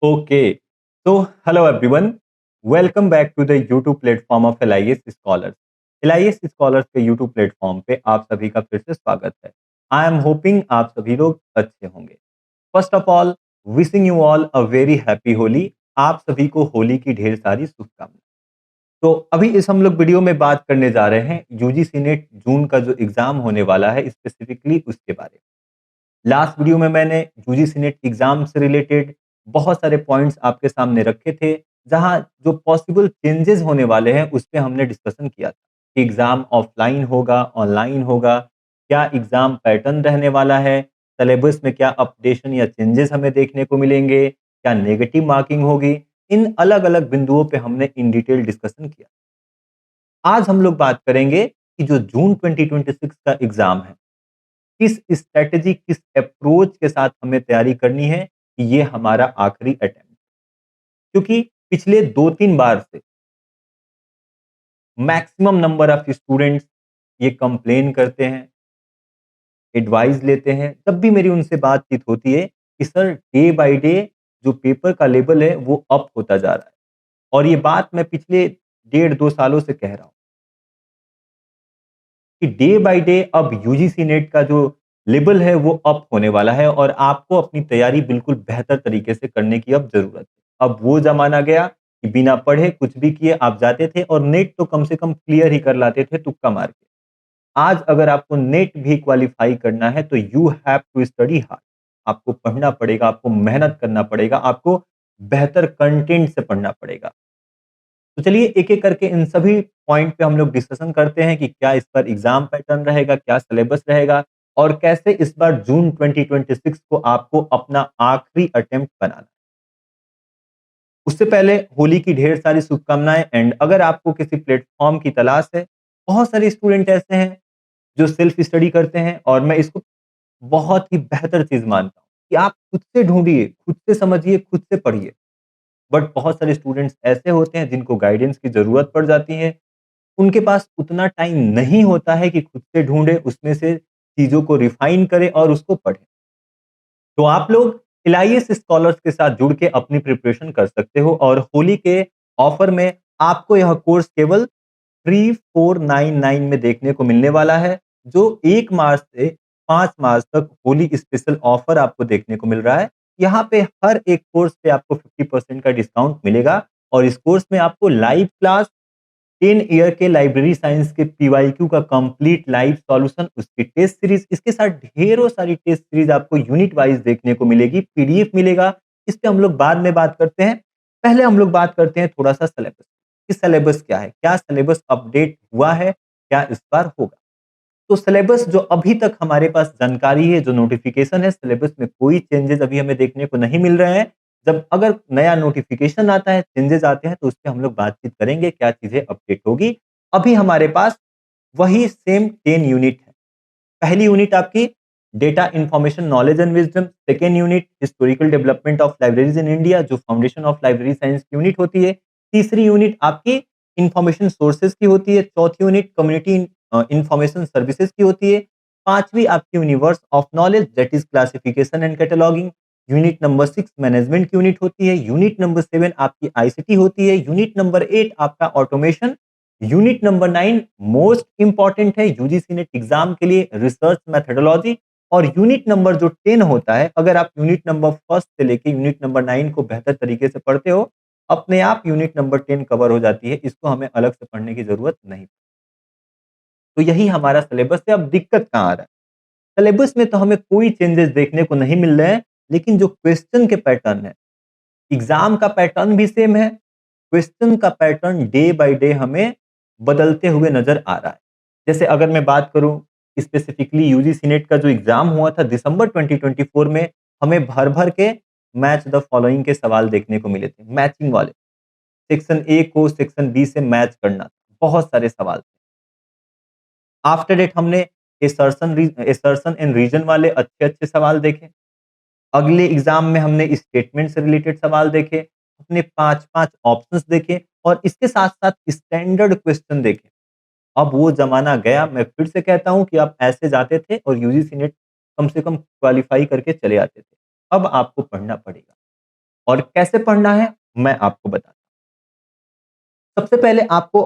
Okay. So, hello everyone. Welcome back to the YouTube platform of LIS Scholars. LIS Scholars के YouTube platform पे आप सभी का फिर से स्वागत है। आई एम होपिंग आप सभी लोग अच्छे होंगे। First of all, wishing you all a very happy Holi. आप सभी को होली की ढेर सारी शुभकामनाएं। तो अभी इस हम लोग वीडियो में बात करने जा रहे हैं यूजीसी नेट जून का जो एग्जाम होने वाला है स्पेसिफिकली उसके बारे में। लास्ट वीडियो में मैंने यूजीसी नेट एग्जाम से रिलेटेड बहुत सारे पॉइंट्स आपके सामने रखे थे, जहां जो पॉसिबल चेंजेस होने वाले हैं उस पे हमने डिस्कशन किया था कि एग्जाम ऑफलाइन होगा, ऑनलाइन होगा, क्या एग्जाम पैटर्न रहने वाला है, सिलेबस में क्या अपडेशन या चेंजेस हमें देखने को मिलेंगे, क्या नेगेटिव मार्किंग होगी। इन अलग अलग बिंदुओं पे हमने इन डिटेल डिस्कशन किया। आज हम लोग बात करेंगे कि जो जून 2026 का एग्जाम है, किस स्ट्रैटेजी, किस अप्रोच के साथ हमें तैयारी करनी है कि ये हमारा आखिरी अटेम्प्ट। क्योंकि पिछले 2-3 बार से मैक्सिमम नंबर ऑफ स्टूडेंट्स ये कंप्लेन करते हैं, एडवाइस लेते हैं। जब भी मेरी उनसे बातचीत होती है कि सर डे बाय डे जो पेपर का लेवल है वो अप होता जा रहा है। और ये बात मैं पिछले 1.5-2 सालों से कह रहा हूँ कि डे बाय डे अब यूजीसी नेट का जो लेवल है वो अप होने वाला है और आपको अपनी तैयारी बिल्कुल बेहतर तरीके से करने की अब जरूरत है। अब वो जमाना गया कि बिना पढ़े कुछ भी किए आप जाते थे और नेट तो कम से कम क्लियर ही कर लाते थे तुक्का मार के। आज अगर आपको नेट भी क्वालिफाई करना है तो you have to study hard. आपको पढ़ना पड़ेगा, आपको मेहनत करना पड़ेगा, आपको बेहतर कंटेंट से पढ़ना पड़ेगा। तो चलिए एक-एक करके इन सभी पॉइंट पे हम लोग डिस्कशन करते हैं कि क्या इस बार एग्जाम पैटर्न रहेगा, क्या सिलेबस रहेगा और कैसे इस बार जून 2026 को आपको अपना आखिरी अटेम्प्ट बनाना है। उससे पहले होली की ढेर सारी शुभकामनाएं एंड अगर आपको किसी प्लेटफॉर्म की तलाश है, बहुत सारे स्टूडेंट ऐसे हैं जो सेल्फ स्टडी करते हैं और मैं इसको बहुत ही बेहतर चीज मानता हूँ कि आप खुद से ढूंढिए, खुद से समझिए, खुद से पढ़िए। बट बहुत सारे स्टूडेंट्स ऐसे होते हैं जिनको गाइडेंस की ज़रूरत पड़ जाती है। उनके पास उतना टाइम नहीं होता है कि खुद से ढूँढे, उसमें से चीज़ों को रिफाइन करे और उसको पढ़े। तो आप लोग एलआईएस स्कॉलर्स के साथ जुड़ के अपनी प्रिपरेशन कर सकते हो और होली के ऑफर में आपको यह कोर्स केवल 3499 में देखने को मिलने वाला है, जो 1 मार्च से 5 मार्च तक होली स्पेशल ऑफर आपको देखने को मिल रहा है। यहाँ पे हर एक कोर्स पे आपको 50% का डिस्काउंट मिलेगा और इस कोर्स में आपको लाइव क्लास, 10 ईयर के लाइब्रेरी साइंस के पीवाईक्यू का कंप्लीट लाइव सॉल्यूशन, उसकी टेस्ट सीरीज, इसके साथ ढेरों सारी टेस्ट सीरीज आपको यूनिट वाइज देखने को मिलेगी, पीडीएफ मिलेगा। इस पे हम लोग बाद में बात करते हैं। पहले हम लोग बात करते हैं थोड़ा सा सिलेबस। कि सिलेबस क्या है? क्या सिलेबस अपडेट हुआ है? क्या इस बार होगा? तो सिलेबस जो अभी तक हमारे पास जानकारी है, जो नोटिफिकेशन है, सिलेबस में कोई चेंजेस अभी हमें देखने को नहीं मिल रहे हैं। जब अगर नया नोटिफिकेशन आता है, चेंजेस आते हैं तो उस पे हम लोग बातचीत करेंगे, क्या चीज़ें अपडेट होगी। अभी हमारे पास वही सेम 10 यूनिट है। पहली यूनिट आपकी data information knowledge and wisdom, second unit historical development of libraries in India जो फाउंडेशन ऑफ लाइब्रेरी साइंस की यूनिट होती है, तीसरी यूनिट आपकी इंफॉर्मेशन सोर्सेज की होती है, चौथी यूनिट कम्युनिटी इंफॉर्मेशन सर्विसेज की होती है, पांचवी आपकी universe of knowledge that is classification and cataloguing, unit number 6 management की यूनिट होती है, यूनिट नंबर 7 आपकी आईसीटी होती है, यूनिट नंबर 8 आपका automation, unit number 9 most important है यूजीसी नेट एग्जाम के लिए, रिसर्च मेथोडोलॉजी। और यूनिट नंबर जो 10 होता है, अगर आप यूनिट नंबर फर्स्ट से लेके यूनिट नंबर 9 को बेहतर तरीके से पढ़ते हो, अपने आप यूनिट नंबर 10 कवर हो जाती है। इसको हमें अलग से पढ़ने की जरूरत नहीं। तो यही हमारा सिलेबस है। अब दिक्कत कहाँ आ रहा है? सिलेबस में तो हमें कोई चेंजेस देखने को नहीं मिल रहे हैं, लेकिन जो क्वेश्चन के पैटर्न है, एग्जाम का पैटर्न भी सेम है, क्वेश्चन का पैटर्न डे बाय डे हमें बदलते हुए नजर आ रहा है। जैसे अगर मैं बात करूं स्पेसिफिकली यूजीसी नेट का जो एग्जाम हुआ था दिसंबर 2024 में, हमें भर भर के मैच द फॉलोइंग के सवाल देखने को मिले थे, मैचिंग वाले। सेक्शन ए को सेक्शन बी से मैच करना था, बहुत सारे सवाल थे। आफ्टर डेट हमने एसर्शन एंड रीजन वाले अच्छे अच्छे सवाल देखे। अगले एग्जाम में हमने स्टेटमेंट से रिलेटेड सवाल देखे, अपने 5-5 ऑप्शंस देखे और इसके साथ-साथ स्टैंडर्ड क्वेश्चन देखे। अब वो ज़माना गया, मैं फिर से कहता हूँ कि आप ऐसे जाते थे और यूजीसी नेट कम से कम क्वालीफाई करके चले आते थे। अब आपको पढ़ना पड़ेगा और कैसे पढ़ना है मैं आपको बताता हूँ। सबसे पहले आपको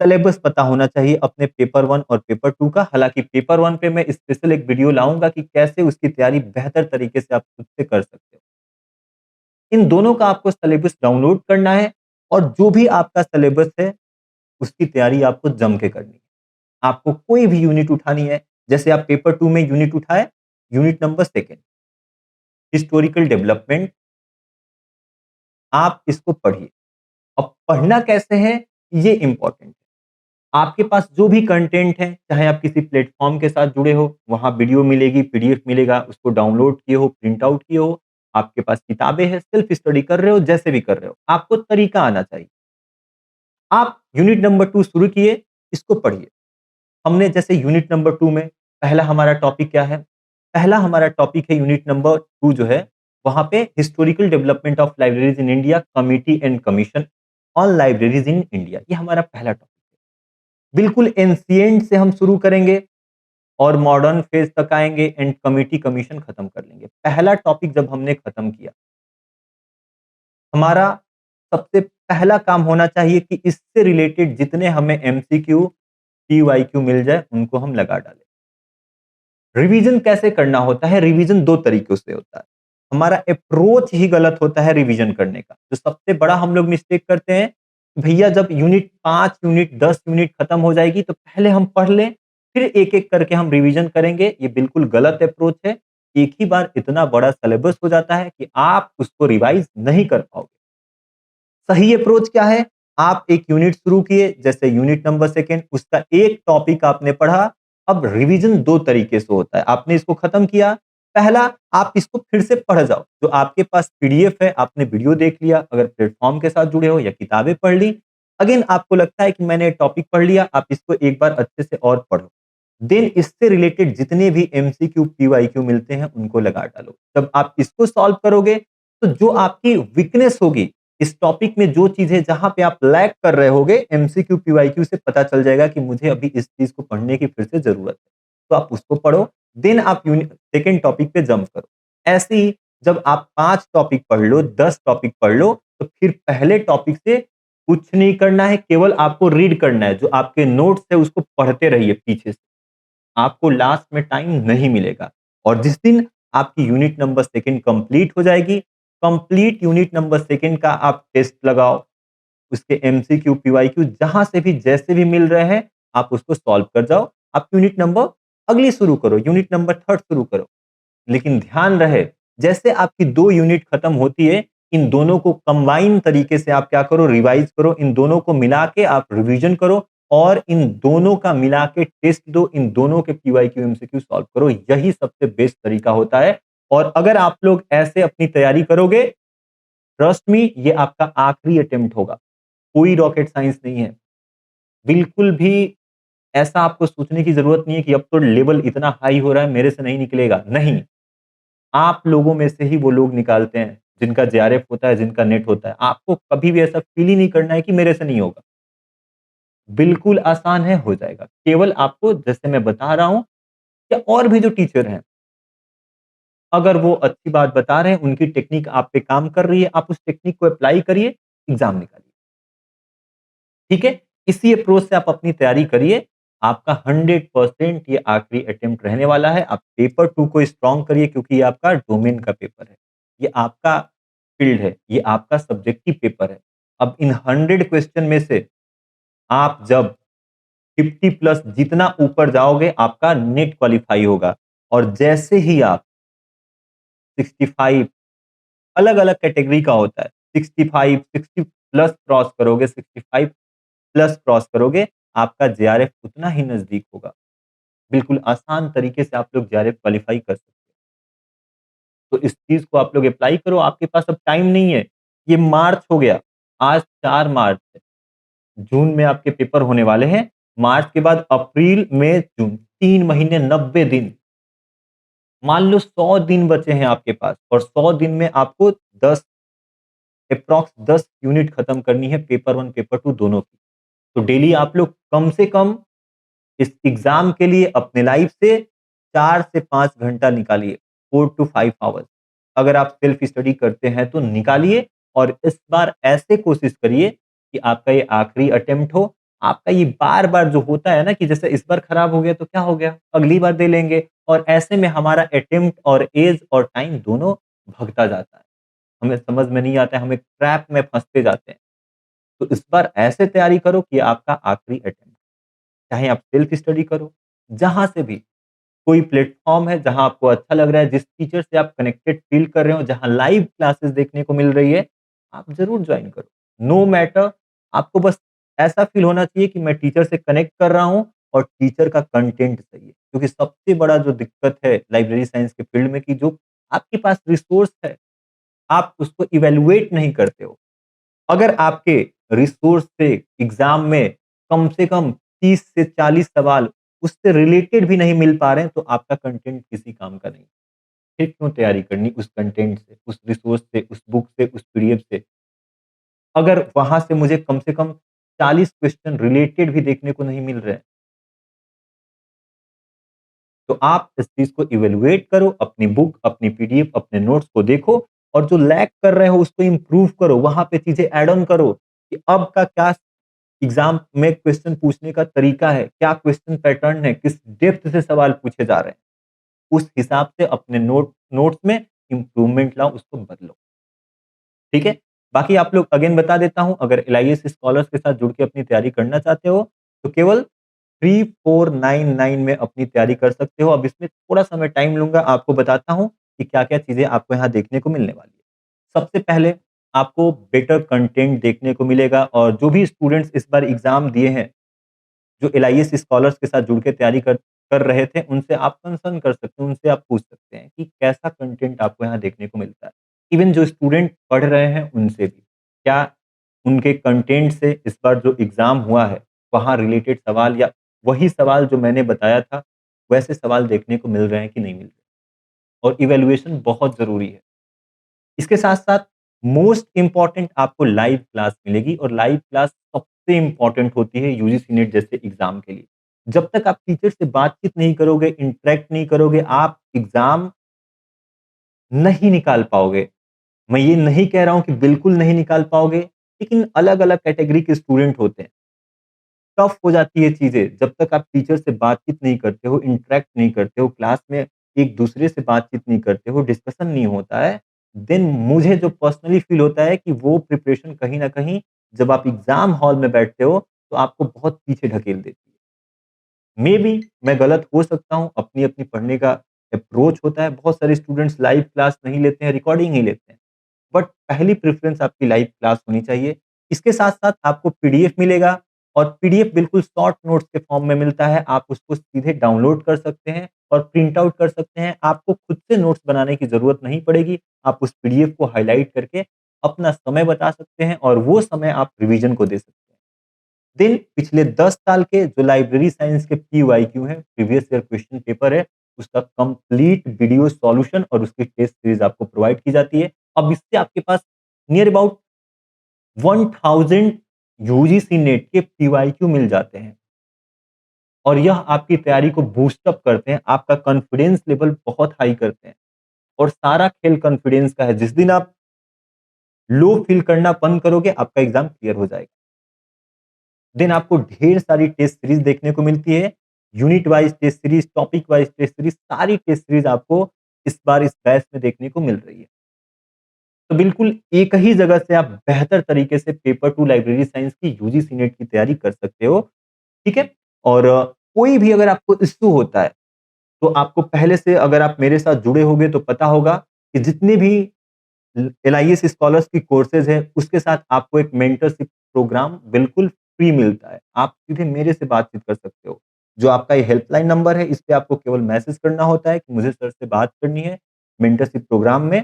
सिलेबस पता होना चाहिए अपने पेपर 1 और पेपर 2 का। हालाँकि पेपर 1 पे मैं स्पेशल एक वीडियो लाऊँगा कि कैसे उसकी तैयारी बेहतर तरीके से आप खुद से कर सकते हो। इन दोनों का आपको सिलेबस डाउनलोड करना है और जो भी आपका सिलेबस है, उसकी तैयारी आपको जम के करनी है। आपको कोई भी यूनिट उठानी है, जैसे आप पेपर 2 में यूनिट उठाए, यूनिट नंबर 2 हिस्टोरिकल डेवलपमेंट, आप इसको पढ़िए। अब पढ़ना कैसे है, ये इम्पोर्टेंट है। आपके पास जो भी कंटेंट है, चाहे आप किसी प्लेटफ़ॉर्म के साथ जुड़े हो, वहाँ वीडियो मिलेगी, पीडीएफ मिलेगा, उसको डाउनलोड किए हो, प्रिंट आउट किए हो, आपके पास किताबें हैं, सेल्फ स्टडी कर रहे हो, जैसे भी कर रहे हो, आपको तरीका आना चाहिए। आप यूनिट नंबर 2 शुरू किए, इसको पढ़िए। हमने जैसे यूनिट नंबर 2 में पहला हमारा टॉपिक क्या है? पहला हमारा टॉपिक है यूनिट नंबर 2 जो है, वहाँ पे historical development of libraries in India, committee and commission on libraries in India. ये हमारा पहला टॉपिक है। बिल्कुल एंशिएंट से हम शुरू करेंगे और मॉडर्न फेज़ तक आएँगे एंड कमिटी कमीशन खत्म कर लेंगे। पहला टॉपिक जब हमने खत्म किया, हमारा सबसे पहला काम होना चाहिए कि इससे रिलेटेड जितने हमें एमसीक्यू, पीवाईक्यू मिल जाए, उनको हम लगा डालें। रिवीजन कैसे करना होता है? रिवीजन 2 तरीकों से होता है। हमारा अप्रोच ही गलत होता है रिवीजन करने का। जो सबसे बड़ा हम लोग मिस्टेक करते हैं, भैया जब यूनिट 5 यूनिट 10 यूनिट खत्म हो जाएगी तो पहले हम पढ़ लें, फिर एक-एक करके हम रिवीजन करेंगे। ये बिल्कुल गलत अप्रोच है। एक ही बार इतना बड़ा सिलेबस हो जाता है कि आप उसको रिवाइज़ नहीं कर पाओगे। सही अप्रोच क्या है? आप एक यूनिट शुरू किए, जैसे यूनिट नंबर 2 उसका एक टॉपिक आपने पढ़ा, अब रिवीजन 2 तरीके से होता है। आपने इसको खत्म किया, पहला आप इसको फिर से पढ़ जाओ। जो आपके पास पीडीएफ है, आपने वीडियो देख लिया, अगर प्लेटफ़ॉर्म के साथ जुड़े हो या किताबें पढ़ ली। अगेन आपको लगता है कि मैंने टॉपिक पढ़ लिया, आप इसको एक बार अच्छे से और पढ़ो। देन इससे रिलेटेड जितने भी एमसीक्यू, पीवाईक्यू मिलते हैं, उनको लगा डालो। जब आप इसको सॉल्व करोगे, तो जो आपकी वीकनेस होगी इस टॉपिक में जो चीज़ें जहाँ पे आप लैग कर रहे होगे एमसीक्यू, पीवाईक्यू से पता चल जाएगा कि मुझे अभी इस चीज़ को पढ़ने की फिर से ज़रूरत है। तो आप उसको पढ़ो, देन आप सेकंड टॉपिक पे जंप करो। ऐसे ही जब आप 5 टॉपिक पढ़ लो, 10 टॉपिक पढ़ लो, तो फिर पहले टॉपिक से कुछ नहीं करना है, केवल आपको रीड करना है। जो आपके नोट्स है उसको पढ़ते रहिए पीछे से। आपको लास्ट में टाइम नहीं मिलेगा और जिस दिन आपकी यूनिट नंबर 2 कंप्लीट हो जाएगी, कंप्लीट यूनिट नंबर 2 का आप टेस्ट लगाओ, उसके एमसीक्यू, पीवाईक्यू जहाँ से भी जैसे भी मिल रहे हैं, आप उसको सॉल्व कर जाओ। आप यूनिट नंबर अगली शुरू करो, यूनिट नंबर 3 शुरू करो। लेकिन ध्यान रहे, जैसे आपकी 2 यूनिट खत्म होती है, इन दोनों को कंबाइन तरीके से आप क्या करो, रिवाइज़ करो, इन दोनों को मिला के आप रिवीजन करो और इन दोनों का मिला के टेस्ट दो, इन दोनों के पीवाईक्यू, एमसीक्यू सॉल्व करो। यही सबसे बेस्ट तरीका होता है और अगर आप लोग ऐसे अपनी तैयारी करोगे, ट्रस्ट मी ये आपका आखिरी अटेम्प्ट होगा। कोई रॉकेट साइंस नहीं है। बिल्कुल भी ऐसा आपको सोचने की ज़रूरत नहीं है कि अब तो लेवल इतना हाई हो रहा है, मेरे से नहीं निकलेगा। नहीं, आप लोगों में से ही वो लोग निकालते हैं, जिनका जेआरएफ होता है, जिनका नेट होता है। आपको कभी भी ऐसा फ़ील ही नहीं करना है कि मेरे से नहीं होगा। बिल्कुल आसान है, हो जाएगा। केवल आपको जैसे मैं बता रहा हूँ या और भी जो टीचर हैं, अगर वो अच्छी बात बता रहे हैं, उनकी टेक्निक आप पे काम कर रही है, आप उस टेक्निक को अप्लाई करिए, एग्ज़ाम निकालिए। ठीक है? इसी अप्रोच से आप अपनी तैयारी करिए। आपका 100% ये आखिरी अटेम्प्ट रहने वाला है। आप पेपर 2 को स्ट्रॉन्ग करिए क्योंकि ये आपका डोमेन का पेपर है। ये आपका फील्ड है, ये आपका सब्जेक्टिव पेपर है। अब इन 100 क्वेश्चन में से आप जब 50 प्लस जितना ऊपर जाओगे, आपका नेट क्वालीफाई होगा और जैसे ही आप 65 अलग-अलग कैटेगरी का होता है। 65, 60 प्लस क्रॉस करोगे, 65 प्लस क्रॉस करोगे, आपका जेआरएफ उतना ही नज़दीक होगा। बिल्कुल आसान तरीके से आप लोग जेआरएफ क्वालीफाई कर सकते हैं। तो इस चीज़ को आप लोग अप्लाई करो, आपके पास अब टाइम नहीं है। ये मार्च हो गया, आज 4 मार्च है। जून में आपके पेपर होने वाले हैं। मार्च के बाद अप्रैल, मई, जून 3 महीने 90 दिन। मान लो 100 दिन बचे हैं आपके पास और 100 दिन में आपको 10 एप्रॉक्स 10 यूनिट खत्म करनी है पेपर 1 पेपर 2 दोनों की। तो डेली आप लोग कम से कम इस एग्जाम के लिए अपने लाइफ से 4 से 5 घंटा निकालिए, 4 टू 5 आवर्स। अगर आप सेल्फ स्टडी करते हैं तो निकालिए और इस बार ऐसे कोशिश करिए कि आपका ये आखिरी अटेम्प्ट हो। आपका ये बार-बार जो होता है ना कि जैसे इस बार खराब हो गया तो क्या हो गया? अगली बार दे लेंगे और ऐसे में हमारा अटेम्प्ट और ऐज और टाइम दोनों भगता जाता है। हमें समझ में नहीं आता है, हम एक ट्रैप में फँसते जाते हैं। तो इस बार ऐसे तैयारी करो कि आपका आखिरी अटेम्प्ट, चाहे आप सेल्फ स्टडी करो, जहाँ से भी कोई प्लेटफ़ॉर्म है जहाँ आपको अच्छा लग रहा है, जिस टीचर से आप कनेक्टेड फ़ील कर रहे हो, जहाँ लाइव क्लासेस देखने को मिल रही है, आप ज़रूर जॉइन करो। नो मैटर आपको बस ऐसा फ़ील होना चाहिए कि मैं टीचर से कनेक्ट कर रहा हूँ और टीचर का कंटेंट सही है। क्योंकि सबसे बड़ा जो दिक्कत है लाइब्रेरी साइंस के फ़ील्ड में कि जो आपके पास रिसोर्स है, आप उसको इवैल्यूएट नहीं करते हो। अगर आपके रिसोर्स से एग्ज़ाम में कम से कम 30 से 40 सवाल उससे रिलेटेड भी नहीं मिल पा रहे हैं, तो आपका कंटेंट किसी काम का नहीं। फिर क्यों तैयारी करनी उस कंटेंट से, उस रिसोर्स से, उस बुक से, उस पीडीएफ से? अगर वहाँ से कम 40 क्वेश्चन रिलेटेड भी देखने को नहीं मिल रहे हैं, तो आप इस चीज़ को इवैल्यूएट करो, अपनी बुक, अपनी पीडीएफ, अपने नोट्स को देखो और जो लैग कर रहे हो उसको इम्प्रूव करो, वहाँ पे चीज़ें ऐड ऑन करो कि अब का क्या एग्ज़ाम में क्वेश्चन पूछने का तरीका है, क्या क्वेश्चन पैटर्न है, किस डेप्थ से सवाल पूछे जा रहे हैं। उस हिसाब से अपने नोट्स में इम्प्रूवमेंट लाओ, उसको बदलो। ठीक है? बाकी आप लोग अगेन बता देता हूँ, अगर एलआईएस स्कॉलर्स के साथ जुड़ के अपनी तैयारी करना चाहते हो, तो केवल 3499 में अपनी तैयारी कर सकते हो। अब इसमें थोड़ा-सा मैं टाइम लूँगा, आपको बताता हूँ कि क्या-क्या चीज़ें आपको यहाँ देखने को मिलने वाली है। सबसे पहले आपको बेटर कंटेंट देखने को मिलेगा और जो भी स्टूडेंट्स इस बार एग्ज़ाम दिए हैं, जो एलआईएस स्कॉलर्स के साथ जुड़ के तैयारी कर कर रहे थे, उनसे आप कंसर्न कर सकते हो, उनसे आप पूछ सकते हैं कि कैसा कंटेंट आपको यहाँ देखने को मिलता है। इवन जो स्टूडेंट पढ़ रहे हैं, उनसे भी। क्या उनके कंटेंट से इस बार जो एग्ज़ाम हुआ है, वहाँ रिलेटेड सवाल या वही सवाल जो मैंने बताया था, वैसे सवाल देखने को मिल रहे हैं कि नहीं मिल रहे? और इवैल्यूएशन बहुत ज़रूरी है। इसके साथ-साथ मोस्ट इम्पोर्टेंट आपको लाइव क्लास मिलेगी और लाइव क्लास सबसे इम्पोर्टेंट होती है यूजीसी नेट जैसे एग्ज़ाम के लिए। जब तक आप टीचर से बातचीत नहीं करोगे, इंटरैक्ट नहीं करोगे, आप एग्ज़ाम नहीं निकाल पाओगे। मैं ये नहीं कह रहा हूँ कि बिल्कुल नहीं निकाल पाओगे, लेकिन अलग-अलग कैटेगरी के स्टूडेंट होते हैं। टफ हो जाती है चीज़ें, जब तक आप टीचर से बातचीत नहीं करते हो, इंटरैक्ट नहीं करते हो, क्लास में एक-दूसरे से बातचीत नहीं करते हो, डिस्कशन नहीं होता है, देन मुझे जो पर्सनली फ़ील होता है कि वो प्रिपरेशन कहीं न कहीं जब आप एग्ज़ाम हॉल में बैठते हो, तो आपको बहुत पीछे ढकेल देती है। मेबी मैं गलत हो सकता हूँ, अपनी-अपनी पढ़ने का अप्रोच होता है, बहुत सारे स्टूडेंट्स लाइव क्लास नहीं लेते हैं, रिकॉर्डिंग ही लेते हैं। बट पहली प्रेफ़रेंस आपकी लाइव क्लास होनी चाहिए। इसके साथ-साथ आपको पीडीएफ मिलेगा और पीडीएफ बिल्कुल शॉर्ट नोट्स के फॉर्म में मिलता है। आप उसको सीधे डाउनलोड कर सकते हैं और प्रिंट आउट कर सकते हैं। आपको खुद से नोट्स बनाने की ज़रूरत नहीं पड़ेगी। आप उस पीडीएफ को हाइलाइट करके अपना समय बता सकते हैं और वो समय आप रिवीजन को दे सकते हैं। देन पिछले 10 साल के जो लाइब्रेरी साइंस के पीवाईक्यू हैं, प्रीवियस ईयर क्वेश्चन पेपर है, उसका कंप्लीट वीडियो सॉल्यूशन और उसकी टेस्ट सीरीज़ आपको प्रोवाइड की जाती है। अब इससे आपके पास नियर अबाउट 1000 यूजीसी नेट के पीवाईक्यू मिल जाते हैं और यह आपकी तैयारी को बूस्ट अप करते हैं, आपका कॉन्फिडेंस लेवल बहुत हाई करते हैं और सारा खेल कॉन्फिडेंस का है। जिस दिन आप लो फील करना बंद करोगे, आपका एग्ज़ाम क्लियर हो जाएगा। देन आपको ढेर सारी टेस्ट सीरीज़ देखने को मिलती है। Unit wise test series, topic wise test series, सारी टेस्ट सीरीज़ आपको इस बार इस बैच में देखने को मिल रही है। तो बिल्कुल एक ही जगह से आप बेहतर तरीके से पेपर 2 लाइब्रेरी साइंस की यूजीसी नेट की तैयारी कर सकते हो, ठीक है? और कोई भी अगर आपको इश्यू होता है, तो आपको पहले से अगर आप मेरे साथ जुड़े होंगे तो पता होगा कि जितने भी एलआईएस स्कॉलर्स की कोर्सेज़ हैं, उसके साथ आपको एक मेंटरशिप प्रोग्राम बिल्कुल फ्री मिलता है। आप सीधे मेरे से बातचीत कर सकते हो। जो आपका ये हेल्पलाइन नंबर है, इस पे आपको केवल मैसेज करना होता है कि मुझे सर से बात करनी है मेंटरशिप प्रोग्राम में।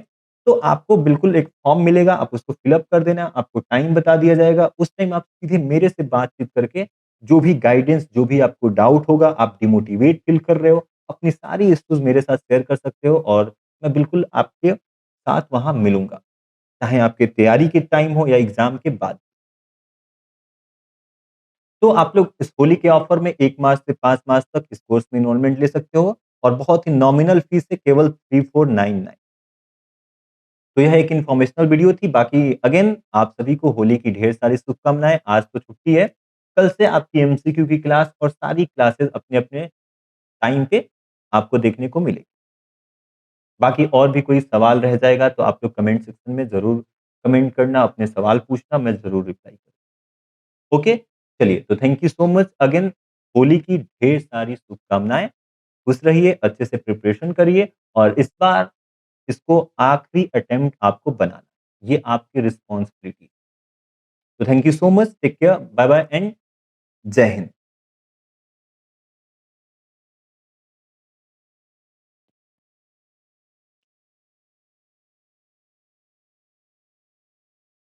तो आपको बिल्कुल एक फॉर्म मिलेगा, आप उसको फिल अप कर देना, आपको टाइम बता दिया जाएगा। उस टाइम आप सीधे मेरे से बातचीत करके जो भी गाइडेंस, जो भी आपको डाउट होगा, आप डिमोटिवेट फील कर रहे हो, अपनी सारी इश्यूज़ मेरे साथ शेयर कर सकते हो और मैं बिल्कुल आपके साथ वहाँ मिलूँगा। चाहे आपके तैयारी के टाइम हो या एग्ज़ाम के बाद। तो आप लोग इस होली के ऑफ़र में 1 मार्च से 5 मार्च तक इस कोर्स में एनरोलमेंट ले सकते हो और बहुत ही नॉमिनल फ़ीस है केवल 3499 तो यह एक इन्फॉर्मेशनल वीडियो थी। बाकी अगेन आप सभी को होली की ढेर सारी शुभकामनाएँ। आज तो छुट्टी है। कल से आपकी एमसीक्यू की क्लास और सारी क्लासेस अपने-अपने टाइम पे आपको देखने को मिलेगी। बाकी और भी कोई सवाल रह जाएगा तो आप लोग कमेंट सेक्शन में ज़रूर कमेंट करना, अपने सवाल पूछना, मैं ज़रूर रिप्लाई करूँगा। ओके? चलिए, तो thank you so much again. Holi की ढेर सारी शुभकामनाएँ। खुश रहिए, अच्छे से प्रिपरेशन करिए और इस बार इसको आखिरी अटेम्प्ट आपको बनाना है। ये आपकी रिस्पॉन्सिबिलिटी है। तो thank you so much, take care, bye bye and जय हिंद।